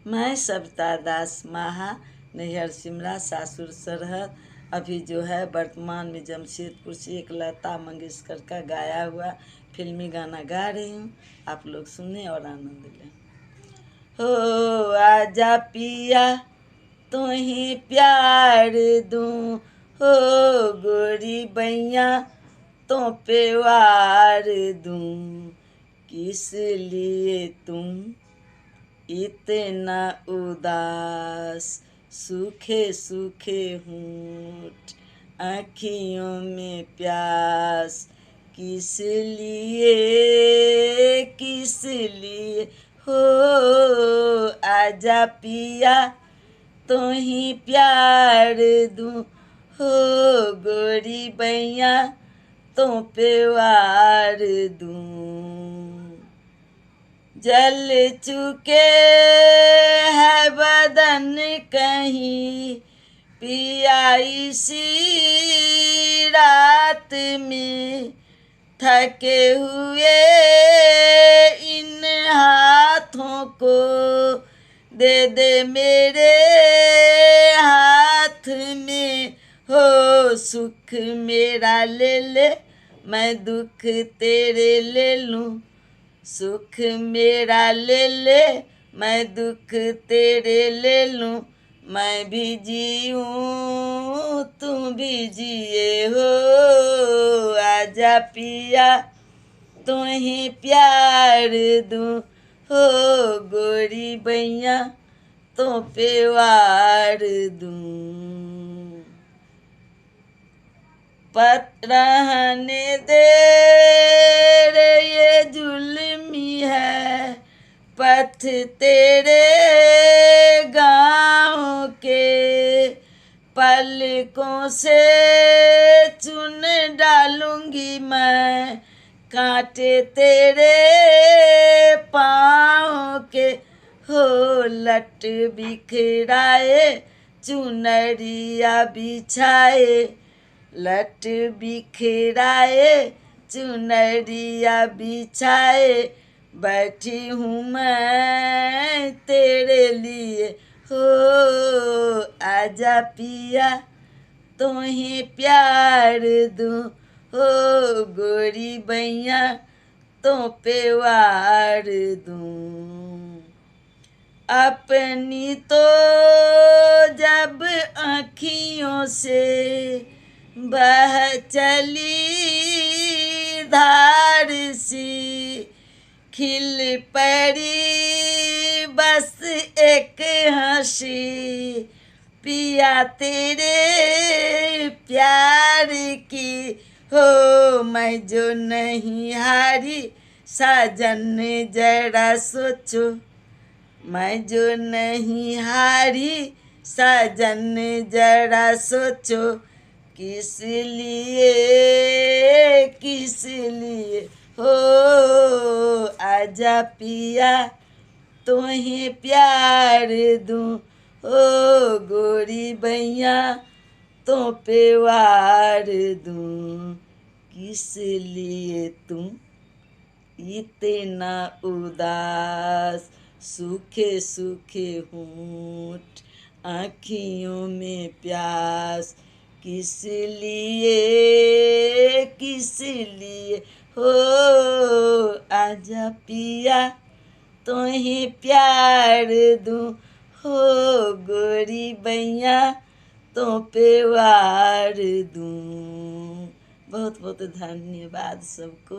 मैं सविता दास माहा, नैहर शिमला, सासुर सरहद। अभी जो है वर्तमान में जमशेदपुर से एक लता मंगेशकर का गाया हुआ फिल्मी गाना गा रही हूँ। आप लोग सुने और आनंद लें। हो आजा पिया तुही प्यार दूँ, हो गोरी बैया तो पे वार दूँ। किस लिए तुम इतना उदास, सूखे सूखे होंठ, आँखियों में प्यास। किस लिए हो आजा पिया तुही प्यार दूँ, हो गोरी बैया तो पे वार दूँ। जल चुके है बदन कहीं पिया इसी रात में, थके हुए इन हाथों को दे दे मेरे हाथ में। हो सुख मेरा ले ले, मैं दुख तेरे ले लूं। सुख मेरा ले ले, मैं दुख तेरे ले लूं। मैं भी जीऊँ तू भी जिए, हो आजा पिया तुही प्यार दूँ, हो गोरी बैया तो पे वार दूँ। रहने दे रे ये जुल्मी है पथ तेरे गाँव के, पलकों से चुन डालूंगी मैं कांटे तेरे पाँव के। हो लट बिखराए चुनरिया बिछाए, लट बिखराए चुनरिया बिछाए, बैठी हूँ मैं तेरे लिए। हो आजा पिया तुही प्यार दूँ, हो गोरी बैया तो पे वार दूँ। अपनी तो जब आँखियों से बह चली धार सी, खिल पड़ी बस एक हंसी पिया तेरे प्यार की। हो मैं जो नहीं हारी साजन जरा सोचो, मैं जो नहीं हारी साजन जरा सोचो। किस लिए हो आजा पिया तुही प्यार दूँ, हो गोरी बैया तो पे वार दूँ। किस लिए तुम इतना उदास, सूखे सूखे होंठ, आँखियों में प्यास। किस लिए हो आजा पिया तुही प्यार दूँ, हो गोरी बैया तो पे वार दूँ। बहुत बहुत धन्यवाद सबको।